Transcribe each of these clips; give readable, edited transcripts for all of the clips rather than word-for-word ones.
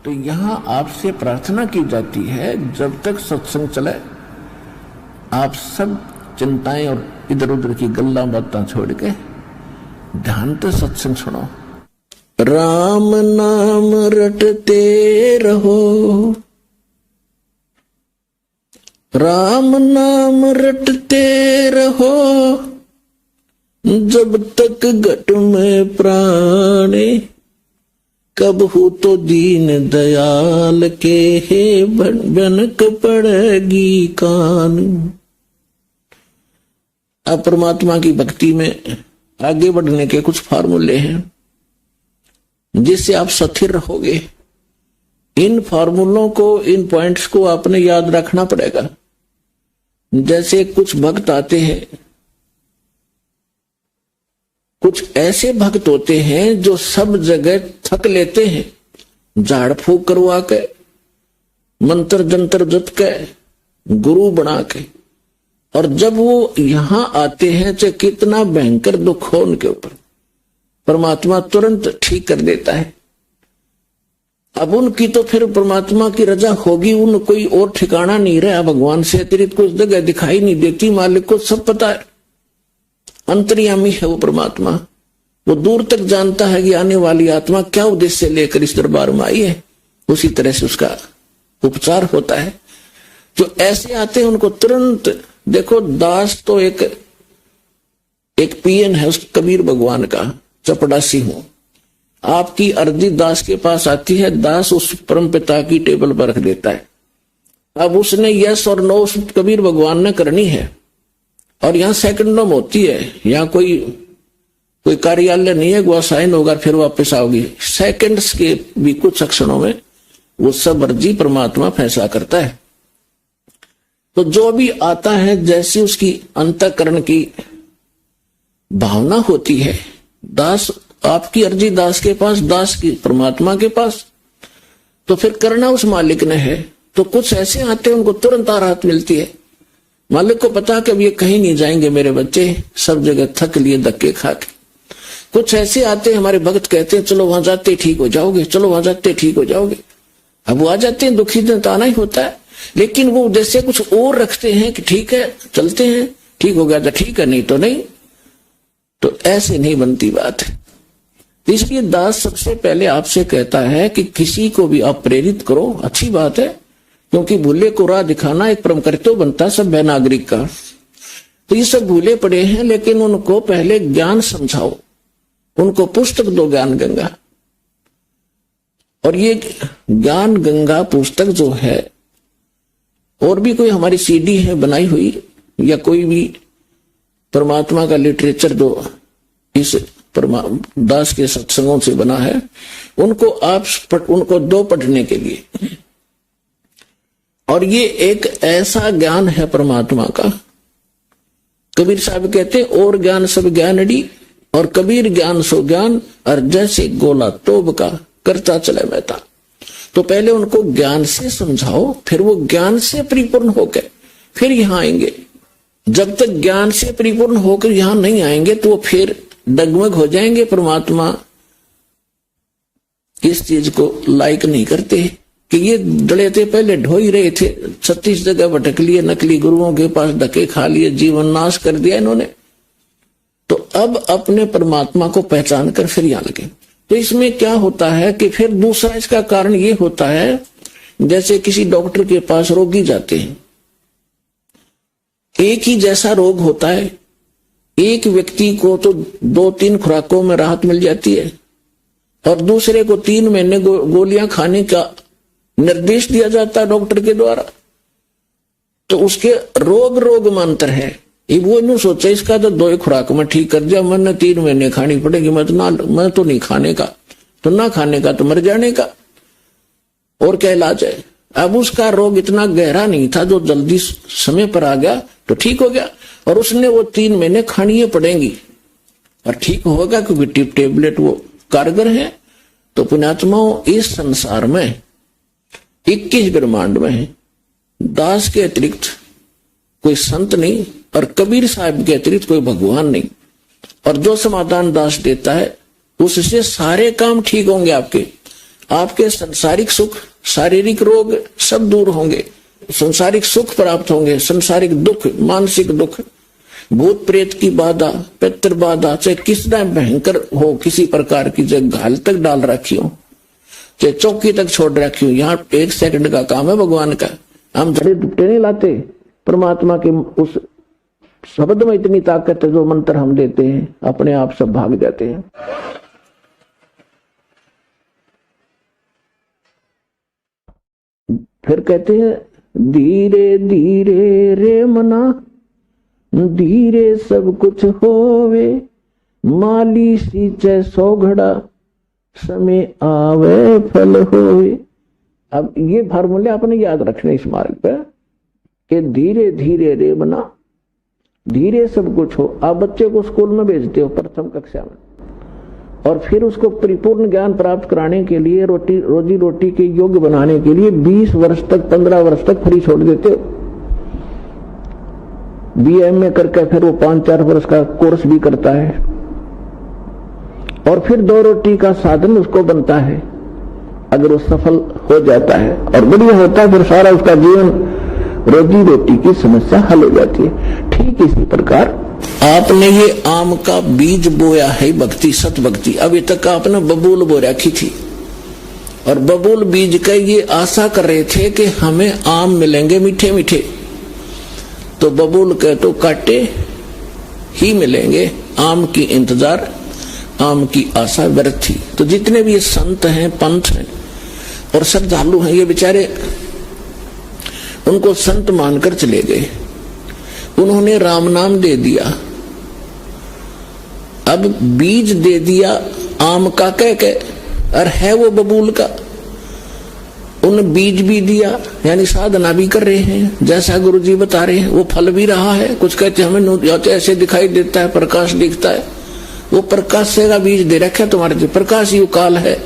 तो यहां आपसे प्रार्थना की जाती है, जब तक सत्संग चले आप सब चिंताएं और इधर उधर की गल्ला बातें छोड़ के ध्यान से सत्संग सुनो। राम नाम रटते रहो, राम नाम रटते रहो, जब तक घट में प्राणे, कब हो तो दीन दयाल के हे बनक पड़ेगी कान। अब परमात्मा की भक्ति में आगे बढ़ने के कुछ फार्मूले हैं जिससे आप स्थिर रहोगे। इन फार्मूलों को, इन पॉइंट्स को आपने याद रखना पड़ेगा। जैसे कुछ भक्त आते हैं, कुछ ऐसे भक्त होते हैं जो सब जगह थक लेते हैं, झाड़ फूक करवा के, मंत्र जंतर जप के, गुरु बना के, और जब वो यहां आते हैं चाहे कितना भयंकर दुख हो उनके ऊपर, परमात्मा तुरंत ठीक कर देता है। अब उनकी तो फिर परमात्मा की रजा होगी, उन कोई और ठिकाना नहीं रहा, भगवान से अतिरिक्त कुछ जगह दिखाई नहीं देती। मालिक को सब पता है, अंतर्यामी है वो परमात्मा। वो दूर तक जानता है कि आने वाली आत्मा क्या उद्देश्य लेकर इस दरबार में आई है, उसी तरह से उसका उपचार होता है। जो ऐसे आते हैं उनको तुरंत, देखो दास तो एक पीएन है उस कबीर भगवान का, चपड़ासी हूं। आपकी अर्जी दास के पास आती है, दास उस परम पिता की टेबल पर रख देता है। अब उसने यस और नो उस कबीर भगवान ने करनी है, और यहां सेकंडों में होती है। यहां कोई कार्यालय नहीं है, वो साइन होगा फिर वापस आओगी। सेकंड्स के भी कुछ क्षणों में वो सब अर्जी परमात्मा फैसला करता है। तो जो भी आता है, जैसी उसकी अंतःकरण की भावना होती है, दास आपकी अर्जी दास के पास, दास की परमात्मा के पास, तो फिर करना उस मालिक ने है। तो कुछ ऐसे आते हैं उनको तुरंत राहत मिलती है। मालिक को पता कि अब ये कहीं नहीं जाएंगे मेरे बच्चे, सब जगह थक लिए धक्के खा के। कुछ ऐसे आते हैं हमारे भक्त, कहते हैं चलो वहां जाते ठीक हो जाओगे, चलो वहां जाते ठीक हो जाओगे। अब वो आ जाते हैं, दुखी दिन तो आना ही होता है, लेकिन वो जैसे कुछ और रखते हैं कि ठीक है चलते हैं, ठीक हो गया तो ठीक है, नहीं तो नहीं। तो ऐसे नहीं बनती बात है। इसलिए दास सबसे पहले आपसे कहता है कि किसी को भी आप प्रेरित करो, अच्छी बात है, क्योंकि भूले को राह दिखाना एक परम कर्तव्य बनता है सभ्य नागरिक का। तो ये सब भूले पड़े हैं, लेकिन उनको पहले ज्ञान समझाओ, उनको पुस्तक दो ज्ञान गंगा। और ये ज्ञान गंगा पुस्तक जो है, और भी कोई हमारी सीडी है बनाई हुई, या कोई भी परमात्मा का लिटरेचर जो इस दास के सत्संगों से बना है, उनको दो पढ़ने के लिए। और ये एक ऐसा ज्ञान है परमात्मा का, कबीर साहब कहते हैं और ज्ञान सब ज्ञानड़ी, और कबीर ज्ञान सो ज्ञान, और जैसे गोला तोब का करता चले बहता। तो पहले उनको ज्ञान से समझाओ, फिर वो ज्ञान से परिपूर्ण होकर फिर यहां आएंगे। जब तक ज्ञान से परिपूर्ण होकर यहां नहीं आएंगे तो वो फिर डगमग हो जाएंगे। परमात्मा इस चीज को लाइक नहीं करते कि ये डले थे, पहले ढो ही रहे थे, 36 जगह भटक लिए, नकली गुरुओं के पास धक्के खा लिए, जीवन नाश कर दिया इन्होंने। तो अब अपने परमात्मा को पहचान कर फिर यहां लगे। तो इसमें क्या होता है कि फिर दूसरा इसका कारण ये होता है, जैसे किसी डॉक्टर के पास रोगी जाते हैं, एक ही जैसा रोग होता है, एक व्यक्ति को तो 2-3 खुराकों में राहत मिल जाती है, और दूसरे को 3 महीने गोलियां खाने का निर्देश दिया जाता है डॉक्टर के द्वारा। तो उसके रोग में अंतर है। वो यूं सोचे इसका तो 2 खुराक में ठीक कर दिया, मैंने 3 महीने खानी पड़ेगी, मैं तो नहीं खाने का, तो ना खाने का तो मर जाने का, और क्या इलाज है। अब उसका रोग इतना गहरा नहीं था, जो जल्दी समय पर आ गया तो ठीक हो गया, और उसने वो 3 महीने खानी पड़ेंगी और ठीक होगा, क्योंकि टेबलेट वो कारगर है। तो पुण्यात्माओं, इस संसार में 21 ब्रह्मांड में दास के अतिरिक्त कोई संत नहीं, और कबीर साहब के अतिरिक्त कोई भगवान नहीं। और जो समाधान दास देता है उससे सारे काम ठीक होंगे आपके। आपके संसारिक सुख, शारीरिक रोग सब दूर होंगे, संसारिक सुख प्राप्त होंगे, संसारिक दुख, मानसिक दुख, भूत प्रेत की बाधा, पितृ बाधा, चाहे कितना भयंकर हो, किसी प्रकार की चाहे घाल तक डाल रखी हो, चाहे चौकी तक छोड़ रखी हो, यहाँ 1 सेकंड का काम है भगवान का। हम धड़े दुपटे नहीं लाते, परमात्मा के उस शब्द में इतनी ताकत है, जो मंत्र हम देते हैं अपने आप सब भाग जाते हैं। फिर कहते हैं धीरे धीरे रे मना, धीरे सब कुछ होवे, माली सींचे 100 घड़ा, समय आवे फल होवे। अब ये फार्मूले आपने याद रखने इस मार्ग पे कि धीरे धीरे रे मना, धीरे सब कुछ हो। आप बच्चे को स्कूल में भेजते हो प्रथम कक्षा में, और फिर उसको परिपूर्ण ज्ञान प्राप्त कराने के लिए, रोजी रोटी के योग्य बनाने के लिए 20 वर्ष तक, 15 वर्ष तक फ्री छोड़ देते हो। BA करके फिर वो 5-4 वर्ष का कोर्स भी करता है, और फिर 2 रोटी का साधन उसको बनता है। अगर वो सफल हो जाता है और बढ़िया होता है, फिर सारा उसका जीवन रोजी रोटी की समस्या हल हो जाती है। ठीक इसी प्रकार आपने ये आम का बीज बोया है, भक्ति, सत भक्ति। अभी तक आपने बबूल बो रखी थी, और बबूल बीज का ये आशा कर रहे थे कि हमें आम मिलेंगे मीठे मीठे, तो बबूल के तो काटे ही मिलेंगे, आम की इंतजार, आम की आशा व्यर्थ थी। तो जितने भी ये संत हैं, पंथ हैं और श्रद्धालु हैं, ये बेचारे उनको संत मानकर चले गए, उन्होंने राम नाम दे दिया, अब बीज दे दिया आम का कह के, और है वो बबूल का। उन बीज भी दिया, यानी साधना भी कर रहे हैं, जैसा गुरुजी बता रहे हैं, वो फल भी रहा है। कुछ कहते हमें ऐसे दिखाई देता है, प्रकाश दिखता है, वो प्रकाश से का बीज दे रखा है तुम्हारे लिए। प्रकाश यू काल है,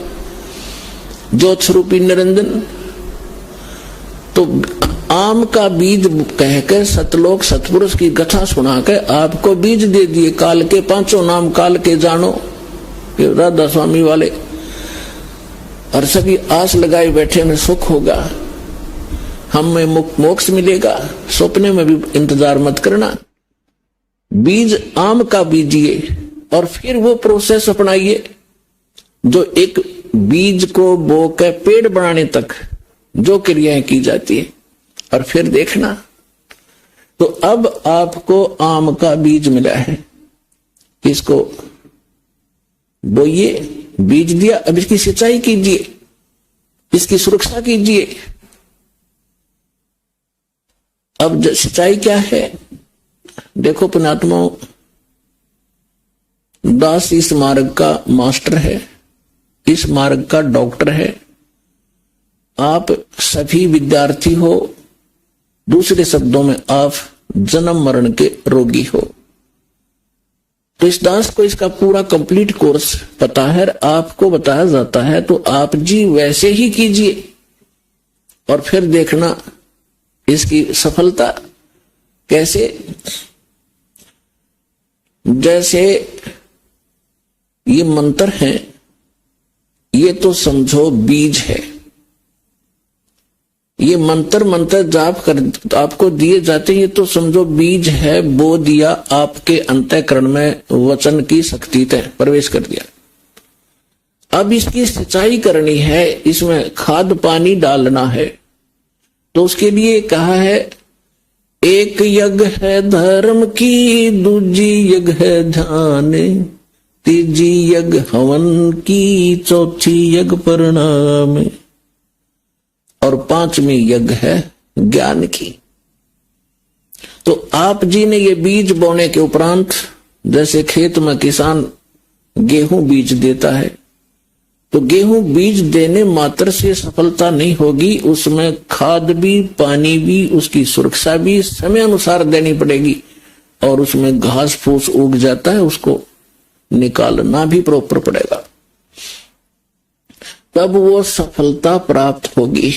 ज्योत स्वरूपी निरंजन। तो आम का बीज कहकर सतलोक सतपुरुष की कथा सुना के आपको बीज दे दिए, काल के 5 नाम काल के जानो, राधा स्वामी वाले, और सभी आस लगाए बैठे में सुख होगा, हमें मोक्ष मिलेगा, सपने में भी इंतजार मत करना। बीज आम का बीजिए और फिर वो प्रोसेस अपनाइए जो एक बीज को बो के पेड़ बनाने तक जो क्रियाएं की जाती है, और फिर देखना। तो अब आपको आम का बीज मिला है, इसको बोइए, बीज दिया, अब इसकी सिंचाई कीजिए, इसकी सुरक्षा कीजिए। अब सिंचाई क्या है देखो पुण्यात्मा, दास इस मार्ग का मास्टर है, इस मार्ग का डॉक्टर है। आप सभी विद्यार्थी हो, दूसरे शब्दों में आप जन्म मरण के रोगी हो। तो इस दास को इसका पूरा कंप्लीट कोर्स पता है, आपको बताया जाता है, तो आप जी वैसे ही कीजिए और फिर देखना इसकी सफलता कैसे। जैसे ये मंत्र है, ये तो समझो बीज है, ये मंत्र जाप कर आपको दिए जाते, ये तो समझो बीज है, बो दिया आपके अंतःकरण में, वचन की शक्ति तय प्रवेश कर दिया। अब इसकी सिंचाई करनी है, इसमें खाद पानी डालना है। तो उसके लिए कहा है, एक यज्ञ है धर्म की, दूजी यज्ञ है ध्यान, तीजी यज्ञ हवन की, चौथी यज्ञ परिणाम, और 5वीं यज्ञ है ज्ञान की। तो आप जी ने ये बीज बोने के उपरांत, जैसे खेत में किसान गेहूं बीज देता है, तो गेहूं बीज देने मात्र से सफलता नहीं होगी, उसमें खाद भी, पानी भी, उसकी सुरक्षा भी समय अनुसार देनी पड़ेगी, और उसमें घास फूस उग जाता है, उसको निकालना भी प्रॉपर पड़ेगा, तब वो सफलता प्राप्त होगी।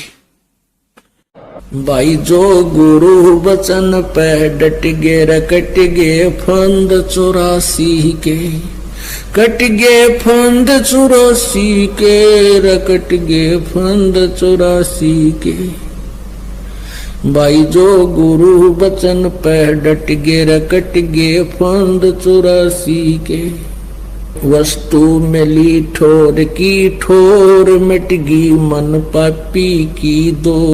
भाई जो गुरु वचन पे डट गे, रकट गे फंद 84 के, कट गे फंद 84 के, रकट गे फंद 84 के। भाई जो गुरु बचन पे डट गे, रकट गे फंद 84 के। वस्तु मिली ठोर की ठोर, मिट गई मन पापी की दो।